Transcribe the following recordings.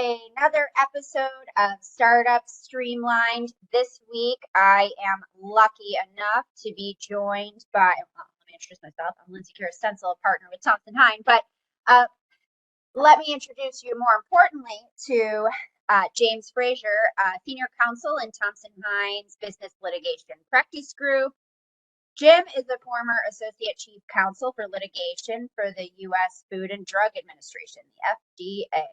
another episode of Startups Streamlined. This week, I am lucky enough to be joined by, let me introduce myself. I'm Lindsay Stencel, a partner with Thompson, Hine. But let me introduce you more importantly to James Fraser, Senior Counsel in Thompson Hine's Business Litigation Practice Group. Jim is a former Associate Chief Counsel for Litigation for the U.S. Food and Drug Administration, the FDA,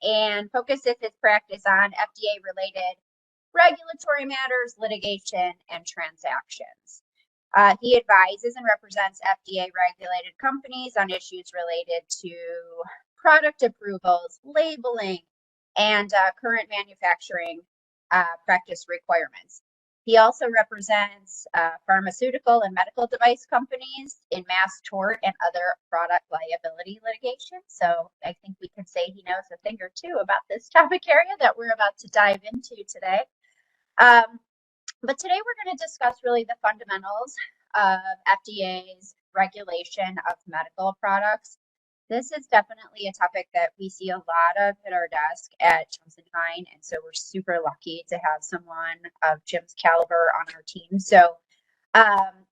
and focuses his practice on FDA-related regulatory matters, litigation, and transactions. He advises and represents FDA-regulated companies on issues related to product approvals, labeling, and current manufacturing practice requirements. He also represents pharmaceutical and medical device companies in mass tort and other product liability litigation. So I think we can say he knows a thing or two about this topic area that we're about to dive into today. But today we're going to discuss really the fundamentals of FDA's regulation of medical products. This is definitely a topic that we see a lot of at our desk at Thompson Hine, and so we're super lucky to have someone of Jim's caliber on our team. So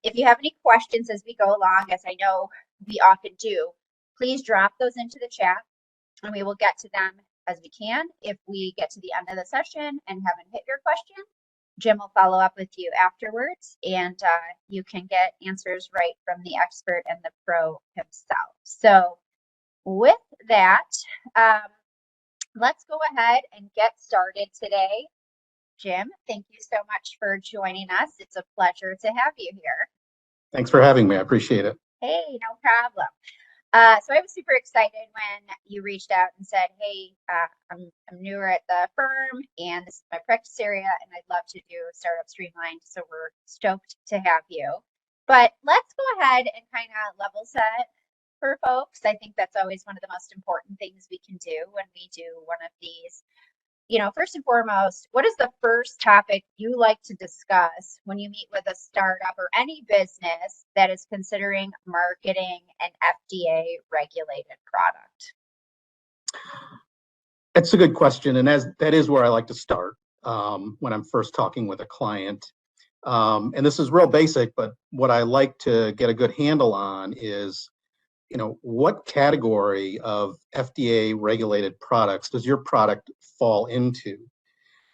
if you have any questions as we go along, as I know we often do, please drop those into the chat, and we will get to them as we can. If we get to the end of the session and haven't hit your question, Jim will follow up with you afterwards, and you can get answers right from the expert and the pro himself. So with that, let's go ahead and get started today. Jim, thank you so much for joining us. It's a pleasure to have you here. Thanks for having me. I appreciate it. Hey, no problem. So I was super excited when you reached out and said, hey, I'm newer at the firm and this is my practice area and I'd love to do Startup Streamlined. So we're stoked to have you. But let's go ahead and kind of level set for folks. I think that's always one of the most important things we can do when we do one of these. You know, first and foremost, what is the first topic you like to discuss when you meet with a startup or any business that is considering marketing an FDA regulated product? That's a good question. And that is where I like to start when I'm first talking with a client. And this is real basic, but what I like to get a good handle on is, you know, what category of FDA regulated products does your product fall into?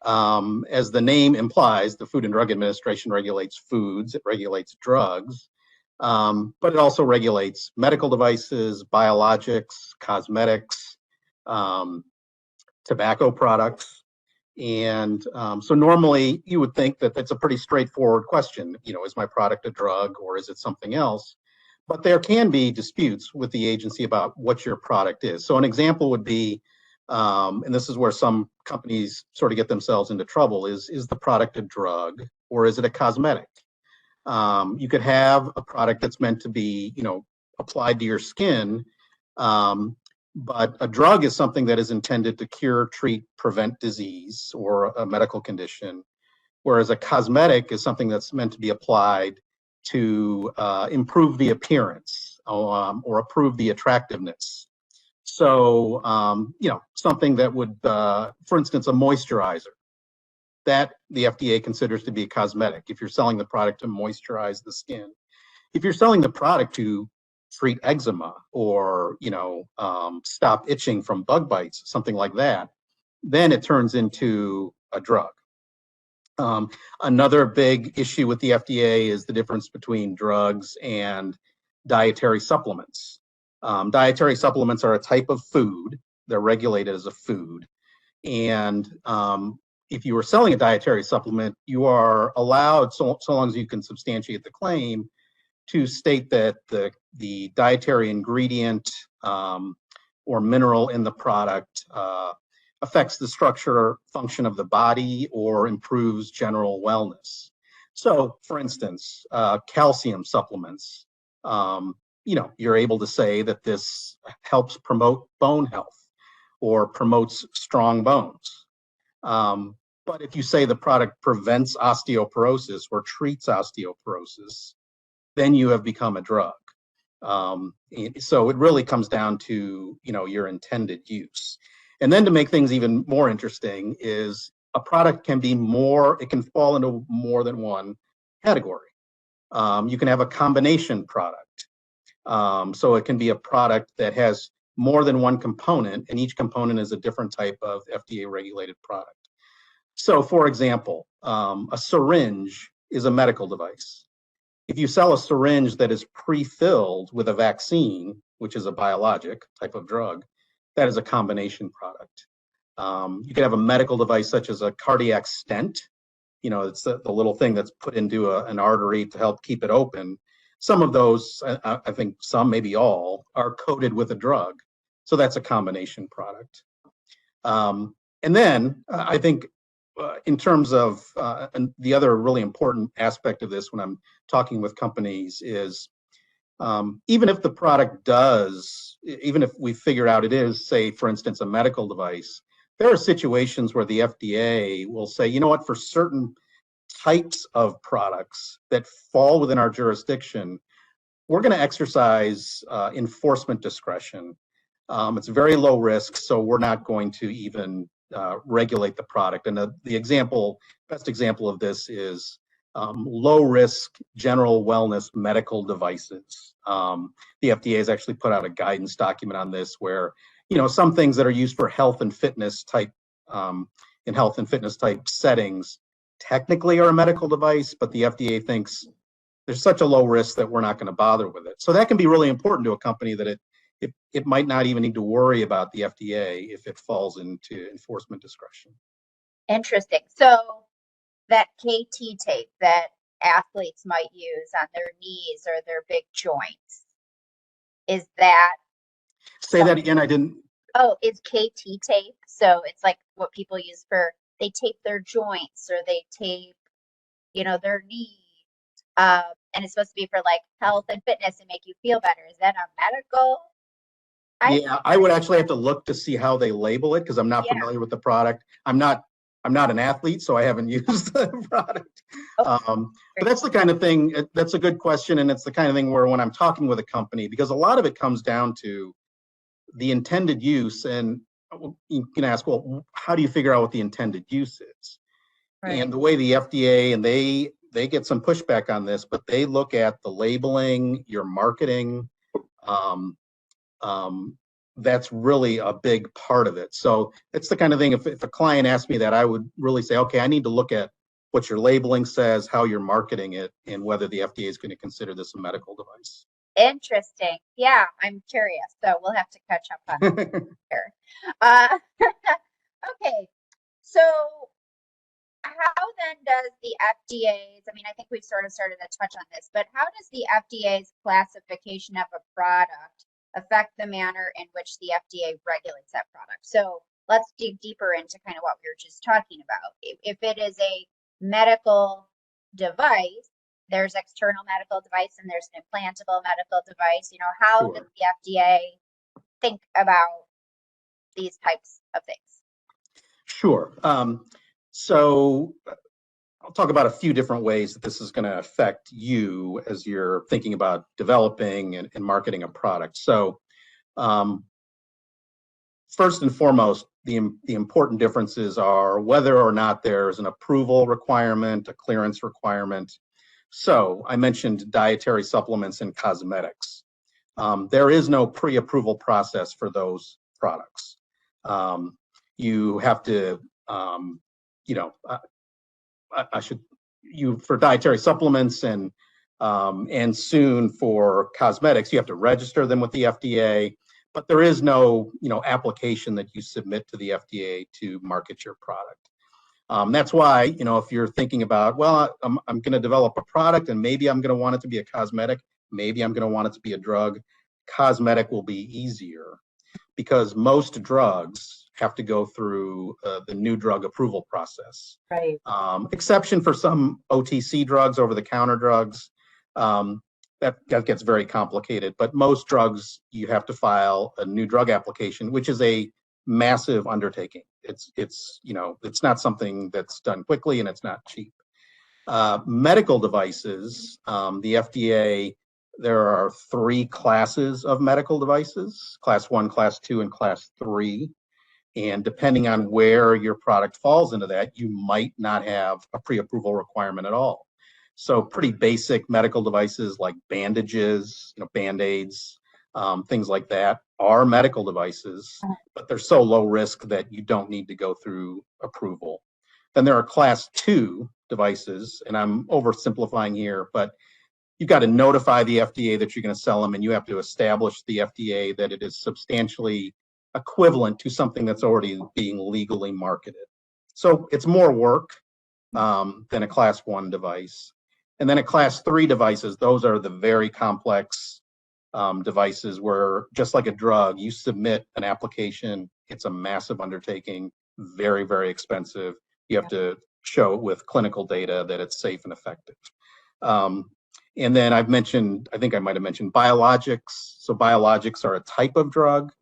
As the name implies, the Food and Drug Administration regulates foods, it regulates drugs, but it also regulates medical devices, biologics, cosmetics, tobacco products. And so normally you would think that that's a pretty straightforward question. You know, is my product a drug or is it something else? But there can be disputes with the agency about what your product is. So an example would be, and this is where some companies sort of get themselves into trouble, is the product a drug or is it a cosmetic? You could have a product that's meant to be, you know, applied to your skin, but a drug is something that is intended to cure, treat, prevent disease or a medical condition, whereas a cosmetic is something that's meant to be applied to improve the appearance or improve the attractiveness. So, you know, something that would, for instance, a moisturizer, that the FDA considers to be a cosmetic if you're selling the product to moisturize the skin. If you're selling the product to treat eczema or, you know, stop itching from bug bites, something like that, then it turns into a drug. Another big issue with the FDA is the difference between drugs and dietary supplements. Dietary supplements are a type of food. They're regulated as a food. And if you are selling a dietary supplement, you are allowed, so long as you can substantiate the claim, to state that the dietary ingredient or mineral in the product affects the structure or function of the body or improves general wellness. So, for instance, calcium supplements, you know, you're able to say that this helps promote bone health or promotes strong bones. But if you say the product prevents osteoporosis or treats osteoporosis, then you have become a drug. So it really comes down to, you know, your intended use. And then to make things even more interesting is a product can be more, it can fall into more than one category. You can have a combination product. So it can be a product that has more than one component, and each component is a different type of FDA regulated product. So for example, a syringe is a medical device. If you sell a syringe that is pre-filled with a vaccine, which is a biologic type of drug, that is a combination product. You could have a medical device such as a cardiac stent. It's the little thing that's put into an artery to help keep it open. Some of those, I think some, maybe all, are coated with a drug. So that's a combination product. And then I think in terms of and the other really important aspect of this when I'm talking with companies is even if the product even if we figure out it is, say, for instance, a medical device, there are situations where the FDA will say, you know what, for certain types of products that fall within our jurisdiction, we're going to exercise enforcement discretion. It's very low risk, so we're not going to even regulate the product. And the best example of this is low risk general wellness medical devices. The FDA has actually put out a guidance document on this where, some things that are used for health and fitness type settings technically are a medical device, but the FDA thinks there's such a low risk that we're not going to bother with it. So that can be really important to a company that it might not even need to worry about the FDA if it falls into enforcement discretion. Interesting. So that KT tape that athletes might use on their knees or their big joints, is that? Say that again, I didn't. Oh, it's KT tape. So it's like what people use they tape their joints or they tape, their knees. And it's supposed to be for like health and fitness and make you feel better. Is that a medical? I would actually have to look to see how they label it because I'm not familiar with the product. I'm not an athlete, so I haven't used the product. But that's the kind of thing, that's a good question. And it's the kind of thing where when I'm talking with a company, because a lot of it comes down to the intended use. And you can ask, well, how do you figure out what the intended use is? Right. And the way the FDA, and they get some pushback on this, but they look at the labeling, your marketing, that's really a big part of it. So it's the kind of thing, if a client asked me that, I would really say, okay, I need to look at what your labeling says, how you're marketing it, and whether the FDA is going to consider this a medical device. Interesting. Yeah, I'm curious. So we'll have to catch up on that here. Okay. So how then does the FDA's, I think we've sort of started to touch on this, but how does the FDA's classification of a product affect the manner in which the FDA regulates that product? So let's dig deeper into kind of what we were just talking about. If it is a medical device, there's external medical device and there's an implantable medical device. How does the FDA think about these types of things? Sure. So I'll talk about a few different ways that this is going to affect you as you're thinking about developing and marketing a product. So first and foremost, the important differences are whether or not there's an approval requirement, a clearance requirement. So I mentioned dietary supplements and cosmetics. There is no pre-approval process for those products. You have to, for dietary supplements and soon for cosmetics, you have to register them with the FDA, but there is no, application that you submit to the FDA to market your product. That's why, if you're thinking about, well, I'm going to develop a product and maybe I'm going to want it to be a cosmetic, maybe I'm going to want it to be a drug, cosmetic will be easier because most drugs have to go through the new drug approval process. Right. Exception for some OTC drugs, over-the-counter drugs, that gets very complicated. But most drugs, you have to file a new drug application, which is a massive undertaking. It's not something that's done quickly and it's not cheap. Medical devices, the FDA, there are 3 classes of medical devices: class 1, class 2, and class 3. And depending on where your product falls into that, you might not have a pre-approval requirement at all. So pretty basic medical devices like bandages, Band-Aids, things like that are medical devices, but they're so low risk that you don't need to go through approval. Then there are class 2 devices, and I'm oversimplifying here, but you've got to notify the FDA that you're going to sell them, and you have to establish the FDA that it is substantially equivalent to something that's already being legally marketed. So it's more work than a class 1 device. And then a class 3 devices, those are the very complex devices where, just like a drug, you submit an application. It's a massive undertaking, very, very expensive. You have to show with clinical data that it's safe and effective. And then I think I might have mentioned biologics. So biologics are a type of drug.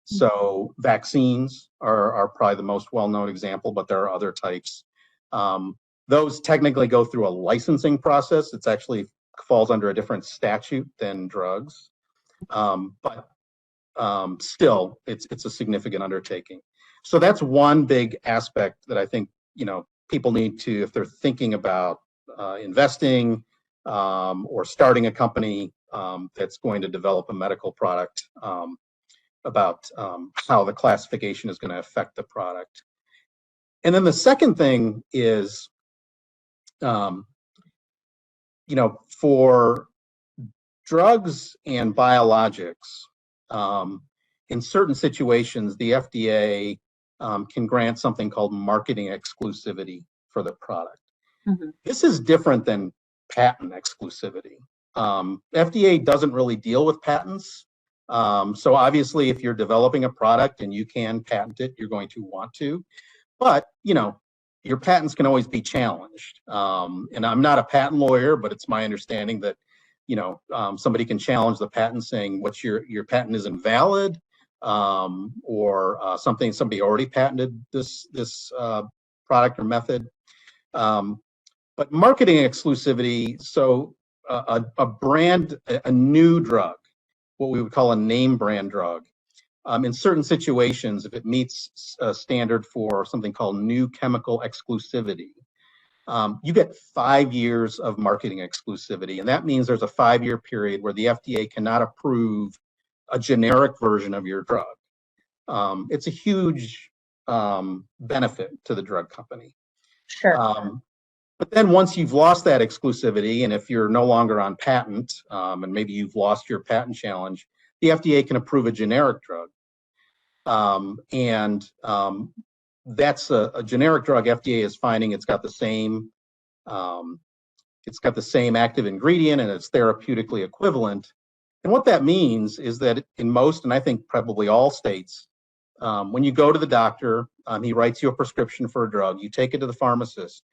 So vaccines are probably the most well-known example, but there are other types. Those technically go through a licensing process. It's actually falls under a different statute than drugs. But still, it's a significant undertaking. So that's one big aspect that I think, people need to, if they're thinking about investing or starting a company that's going to develop a medical product, about how the classification is going to affect the product. And then the second thing is, for drugs and biologics, in certain situations, the FDA can grant something called marketing exclusivity for the product. This is different than patent exclusivity. FDA doesn't really deal with patents. So obviously, if you're developing a product and you can patent it, you're going to want to. But, your patents can always be challenged. And I'm not a patent lawyer, but it's my understanding that, somebody can challenge the patent saying your patent is invalid, or somebody already patented this product or method. But marketing exclusivity, so a brand, a new drug, what we would call a name brand drug, in certain situations, if it meets a standard for something called new chemical exclusivity, you get 5 years of marketing exclusivity. And that means there's a 5-year period where the FDA cannot approve a generic version of your drug. It's a huge benefit to the drug company. Sure. But then once you've lost that exclusivity, and if you're no longer on patent, and maybe you've lost your patent challenge, the FDA can approve a generic drug. That's a generic drug. FDA is finding it's got the same active ingredient and it's therapeutically equivalent. And what that means is that in most, and I think probably all states, when you go to the doctor, he writes you a prescription for a drug, you take it to the pharmacist.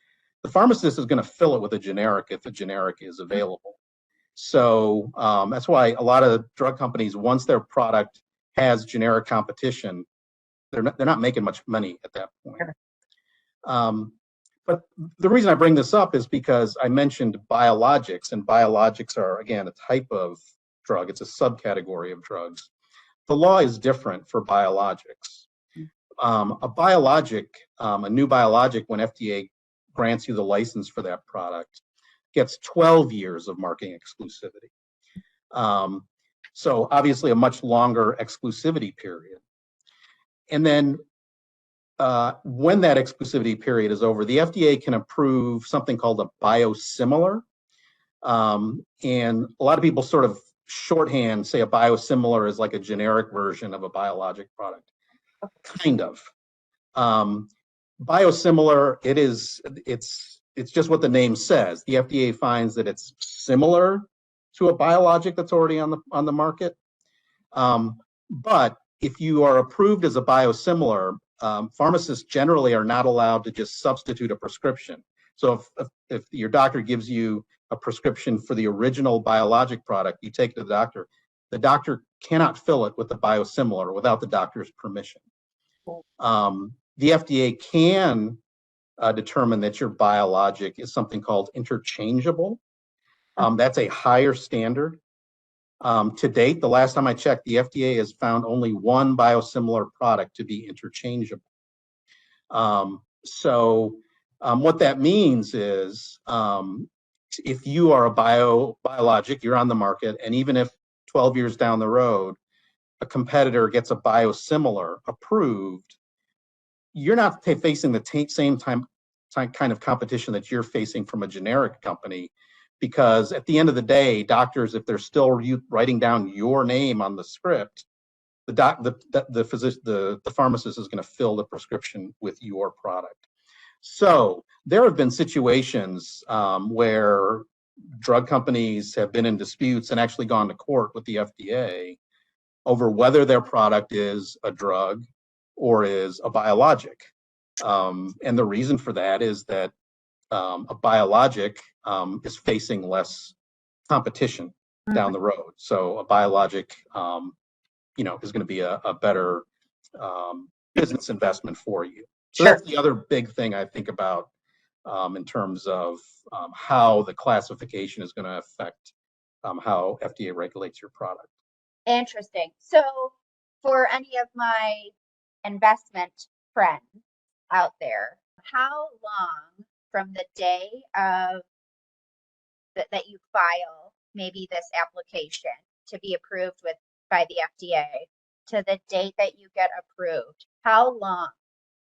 The pharmacist is going to fill it with a generic if a generic is available. So that's why a lot of drug companies, once their product has generic competition, they're not making much money at that point. But the reason I bring this up is because I mentioned biologics, and biologics are, again, a type of drug. It's a subcategory of drugs. The law is different for biologics. A biologic, a new biologic, when FDA grants you the license for that product, gets 12 years of marketing exclusivity. So obviously a much longer exclusivity period. And then when that exclusivity period is over, the FDA can approve something called a biosimilar. And a lot of people sort of shorthand say a biosimilar is like a generic version of a biologic product. Kind of. Biosimilar, it's just what the name says. The FDA finds that it's similar to a biologic that's already on the market. But if you are approved as a biosimilar, pharmacists generally are not allowed to just substitute a prescription. So if your doctor gives you a prescription for the original biologic product, you take it to the doctor cannot fill it with the biosimilar without the doctor's permission. The FDA can determine that your biologic is something called interchangeable. That's a higher standard. To date, the last time I checked, the FDA has found only one biosimilar product to be interchangeable. What that means is if you are a biologic, you're on the market, and even if 12 years down the road, a competitor gets a biosimilar approved, you're not facing the same kind of competition that you're facing from a generic company, because at the end of the day, doctors, if they're still writing down your name on the script, the pharmacist is going to fill the prescription with your product. So there have been situations where drug companies have been in disputes and actually gone to court with the FDA over whether their product is a drug or is a biologic. And the reason for that is that a biologic is facing less competition down the road. So a biologic, is going to be a better business investment for you. So that's the other big thing I think about in terms of how the classification is going to affect how FDA regulates your product. Interesting. So for any of my investment friends out there, how long from the day of that you file maybe this application to be approved by the FDA to the date that you get approved, how long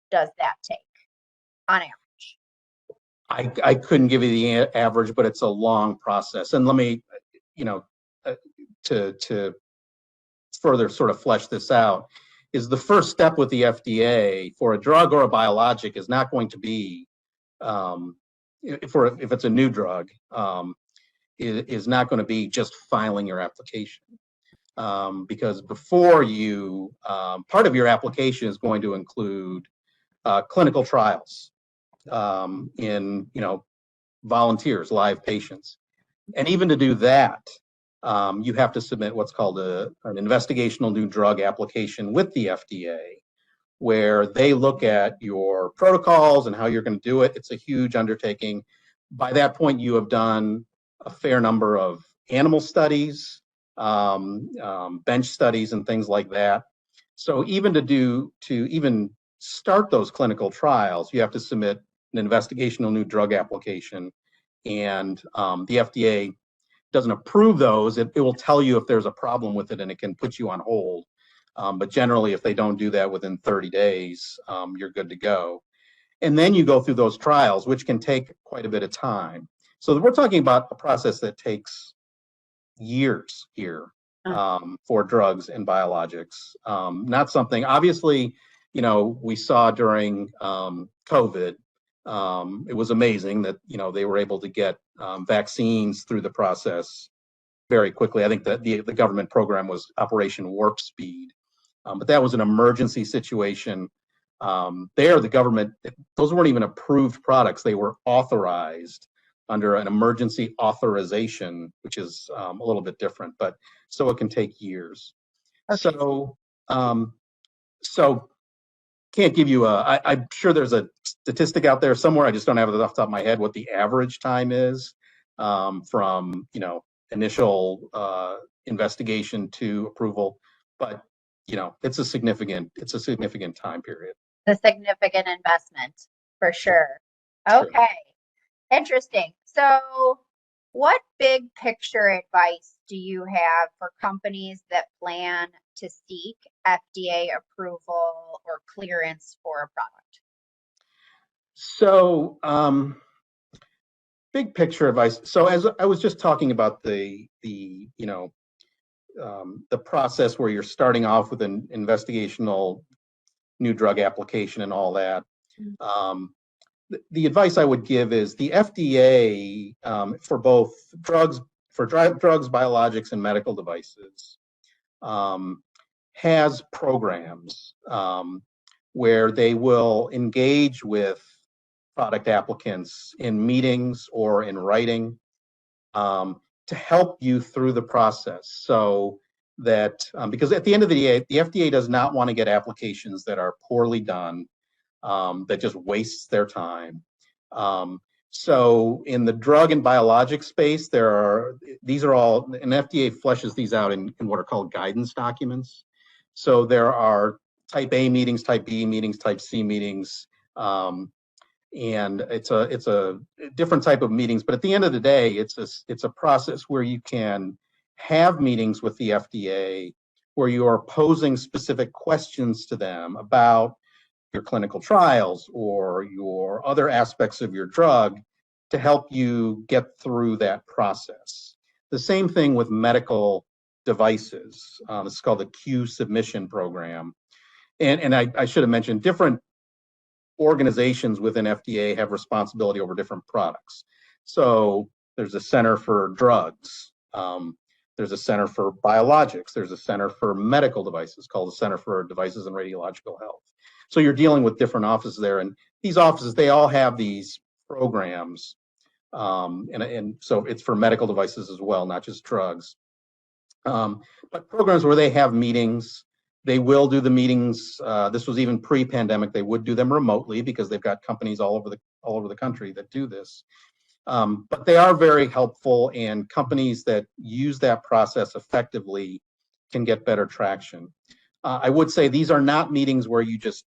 does that take on average? I couldn't give you the average, but it's a long process. And let me, to further sort of flesh this out, is the first step with the FDA for a drug or a biologic is not going to be, if it's a new drug, is not going to be just filing your application. Because before you, part of your application is going to include clinical trials in, volunteers, live patients. And even to do that, you have to submit what's called an investigational new drug application with the FDA, where they look at your protocols and how you're going to do it. It's a huge undertaking. By that point, you have done a fair number of animal studies, bench studies, and things like that. So even to even start those clinical trials, you have to submit an investigational new drug application, and the FDA doesn't approve those. It will tell you if there's a problem with it, and it can put you on hold. But generally, if they don't do that within 30 days, you're good to go. And then you go through those trials, which can take quite a bit of time. So we're talking about a process that takes years here for drugs and biologics. Not something, obviously, we saw during COVID. It was amazing that, they were able to get vaccines through the process very quickly. I think that the government program was Operation Warp Speed. But that was an emergency situation. The government, those weren't even approved products. They were authorized under an emergency authorization, which is a little bit different, but so it can take years. Okay. So can't give you I'm sure there's a statistic out there somewhere. I just don't have it off the top of my head what the average time is from, initial investigation to approval, but it's a significant time period. A significant investment for sure. Okay. Interesting. So what big picture advice do you have for companies that plan to seek FDA approval or clearance for a product? So big picture advice. So as I was just talking about the process where you're starting off with an investigational new drug application and all that. The advice I would give is the FDA for both drugs, biologics, and medical devices has programs where they will engage with product applicants in meetings or in writing to help you through the process. So that, because at the end of the day, the FDA does not want to get applications that are poorly done, that just wastes their time. So in the drug and biologic space, these are all, and FDA fleshes these out in what are called guidance documents. So there are type A meetings, type B meetings, type C meetings, and it's a different type of meetings. But at the end of the day, it's a process where you can have meetings with the FDA where you are posing specific questions to them about your clinical trials or your other aspects of your drug to help you get through that process. The same thing with medical devices. This is called the Q submission program. And I should have mentioned, different organizations within FDA have responsibility over different products. So there's a center for drugs. There's a center for biologics. There's a center for medical devices called the Center for Devices and Radiological Health. So you're dealing with different offices there, and these offices, they all have these programs, and so it's for medical devices as well, not just drugs. But programs where they have meetings, they will do the meetings. This was even pre-pandemic. They would do them remotely because they've got companies all over the country that do this. But they are very helpful, and companies that use that process effectively can get better traction. I would say these are not meetings where you just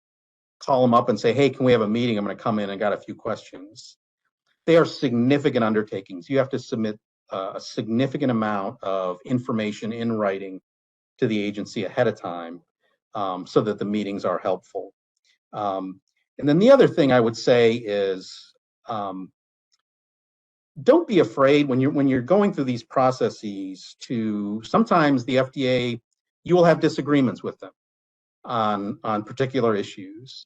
call them up and say, hey, can we have a meeting? I'm going to come in and got a few questions. They are significant undertakings. You have to submit a significant amount of information in writing to the agency ahead of time, so that the meetings are helpful. And then the other thing I would say is, don't be afraid when you're going through these processes to, sometimes the FDA, you will have disagreements with them on particular issues.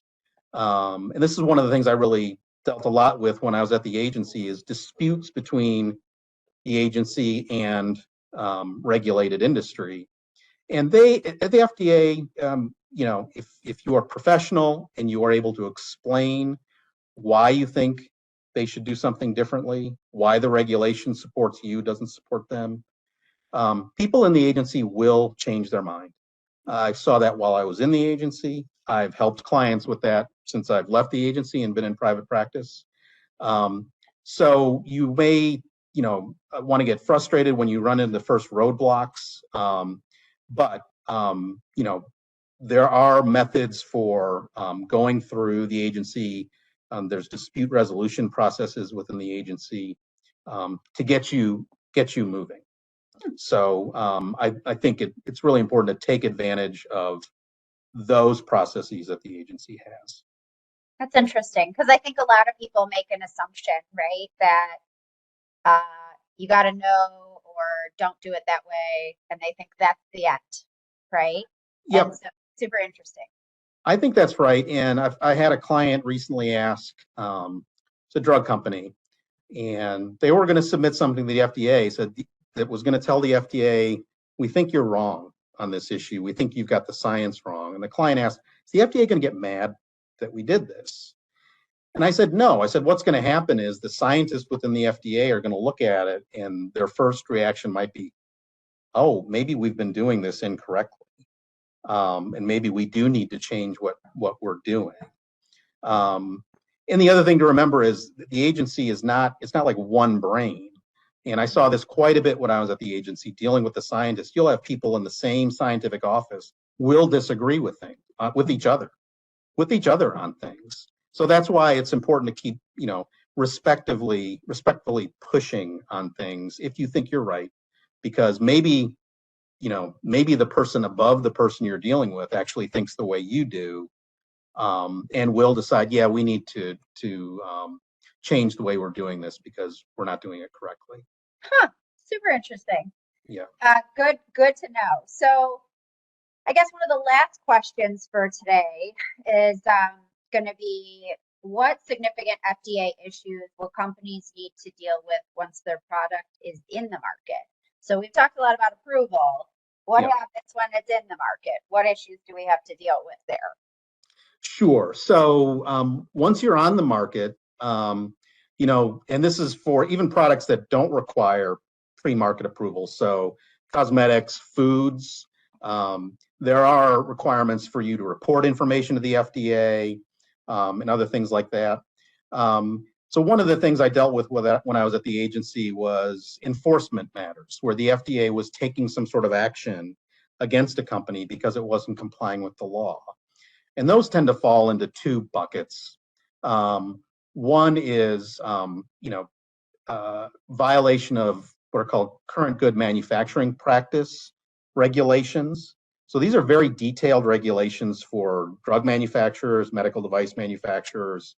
And this is one of the things I really dealt a lot with when I was at the agency, is disputes between the agency and regulated industry. And they, at the FDA, if you are professional and you are able to explain why you think they should do something differently, why the regulation supports you, doesn't support them, people in the agency will change their mind. I saw that while I was in the agency. I've helped clients with that since I've left the agency and been in private practice. So you may, want to get frustrated when you run into the first roadblocks, but there are methods for going through the agency. There's dispute resolution processes within the agency to get you moving. So I think it's really important to take advantage of those processes that the agency has. That's interesting, because I think a lot of people make an assumption, right, that you got to know or don't do it that way, and they think that's the end, right? Yep. And so, super interesting. I think that's right. And I had a client recently ask, it's a drug company, and they were going to submit something to the FDA, said that was going to tell the FDA, we think you're wrong on this issue. We think you've got the science wrong. And the client asked, is the FDA going to get mad that we did this? And I said, no. I said, what's going to happen is the scientists within the FDA are going to look at it, and their first reaction might be, oh, maybe we've been doing this incorrectly. And maybe we do need to change what we're doing. And the other thing to remember is the agency it's not like one brain. And I saw this quite a bit when I was at the agency dealing with the scientists. You'll have people in the same scientific office will disagree with things, with each other on things. So that's why it's important to keep, respectfully pushing on things if you think you're right, because maybe the person above the person you're dealing with actually thinks the way you do, and will decide, yeah, we need to change the way we're doing this because we're not doing it correctly. Huh. Super interesting. Yeah. Good to know. So I guess one of the last questions for today is going to be, what significant FDA issues will companies need to deal with once their product is in the market? So we've talked a lot about approval. What happens when it's in the market? What issues do we have to deal with there? Sure. So once you're on the market, and this is for even products that don't require pre-market approval. So cosmetics, foods, there are requirements for you to report information to the FDA, and other things like that. So one of the things I dealt with when I was at the agency was enforcement matters, where the FDA was taking some sort of action against a company because it wasn't complying with the law. And those tend to fall into two buckets. One is, violation of what are called current good manufacturing practice regulations. So these are very detailed regulations for drug manufacturers, medical device manufacturers,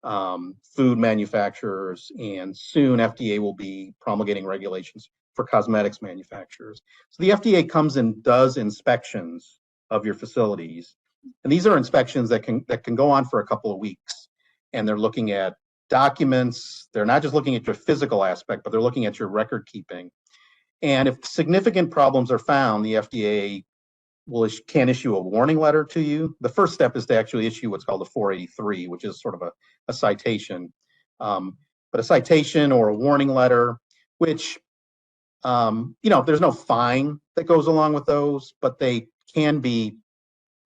food manufacturers, and soon FDA will be promulgating regulations for cosmetics manufacturers. So the FDA comes and does inspections of your facilities, and these are inspections that can go on for a couple of weeks, and they're looking at documents. They're not just looking at your physical aspect, but they're looking at your record keeping. And if significant problems are found, the FDA can issue a warning letter to you. The first step is to actually issue what's called a 483, which is sort of a citation. But a citation or a warning letter, which, there's no fine that goes along with those, but they can be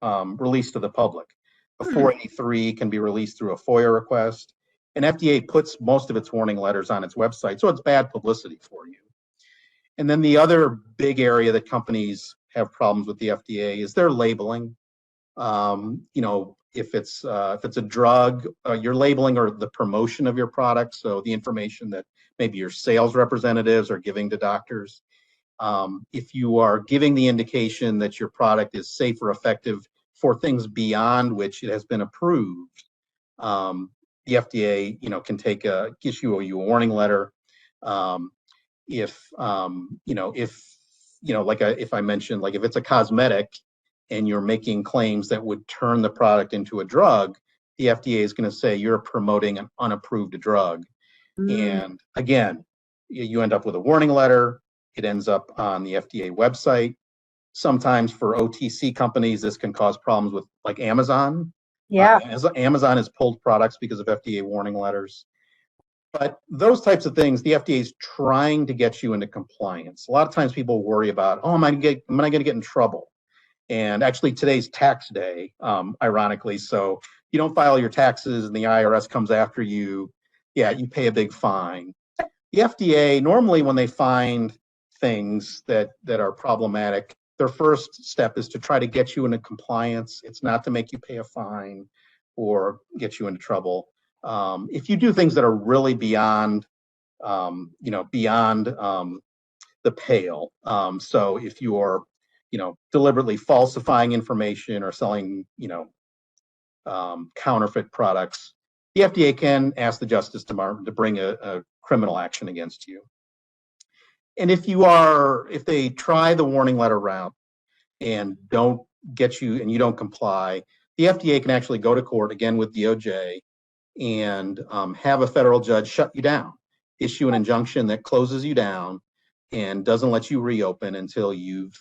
released to the public. A 483 can be released through a FOIA request. And FDA puts most of its warning letters on its website, so it's bad publicity for you. And then the other big area that companies have problems with the FDA is their labeling. If it's a drug, your labeling or the promotion of your product, so the information that maybe your sales representatives are giving to doctors. If you are giving the indication that your product is safe or effective for things beyond which it has been approved, the FDA, can issue you a warning letter. If I mentioned, like if it's a cosmetic and you're making claims that would turn the product into a drug, the FDA is going to say you're promoting an unapproved drug. And again, you end up with a warning letter. It ends up on the FDA website. Sometimes for OTC companies, this can cause problems with like Amazon. Yeah. Amazon has pulled products because of FDA warning letters. But those types of things, the FDA is trying to get you into compliance. A lot of times people worry about, am I going to get in trouble? And actually today's tax day, ironically. So you don't file your taxes and the IRS comes after you. Yeah, you pay a big fine. The FDA, normally when they find things that are problematic, their first step is to try to get you into compliance. It's not to make you pay a fine or get you into trouble. If you do things that are really beyond the pale, so if you are, deliberately falsifying information or selling, counterfeit products, the FDA can ask the Justice Department to bring a criminal action against you. And if they try the warning letter route and don't get you and you don't comply, the FDA can actually go to court again with DOJ and have a federal judge shut you down, issue an injunction that closes you down and doesn't let you reopen until you've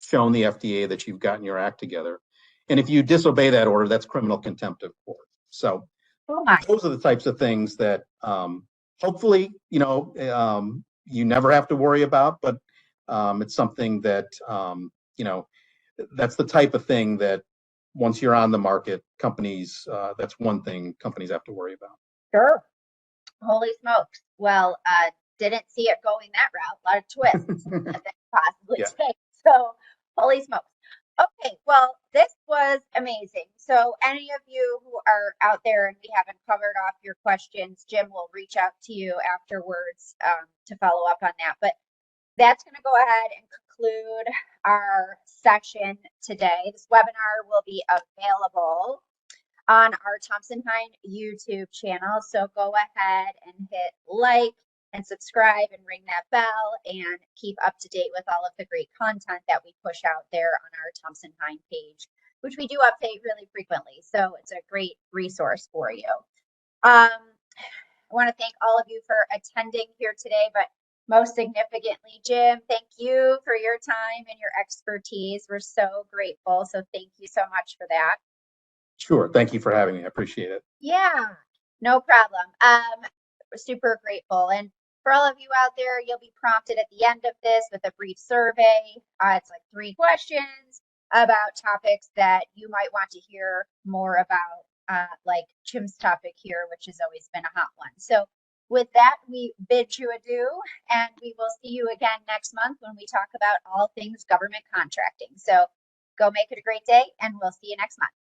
shown the FDA that you've gotten your act together. And if you disobey that order, that's criminal contempt of court. So those are the types of things that hopefully, you never have to worry about, but it's something that, that's the type of thing that once you're on the market, companies, that's one thing companies have to worry about. Sure. Holy smokes. Well, didn't see it going that route. A lot of twists that they possibly take. So, holy smokes. Okay, well, this was amazing. So, any of you who are out there and we haven't covered off your questions, Jim will reach out to you afterwards to follow up on that. But that's going to go ahead and conclude our session today. This webinar will be available on our Thompson Hine YouTube channel. So go ahead and hit like and subscribe and ring that bell and keep up to date with all of the great content that we push out there on our Thompson Hine page, which we do update really frequently. So it's a great resource for you. I want to thank all of you for attending here today, but most significantly, Jim, thank you for your time and your expertise. We're so grateful. So thank you so much for that. Sure. Thank you for having me. I appreciate it. Yeah, no problem. We're super grateful. And for all of you out there, you'll be prompted at the end of this with a brief survey. It's like 3 questions about topics that you might want to hear more about like Jim's topic here, which has always been a hot one. So with that, we bid you adieu, and we will see you again next month when we talk about all things government contracting. So go make it a great day, and we'll see you next month.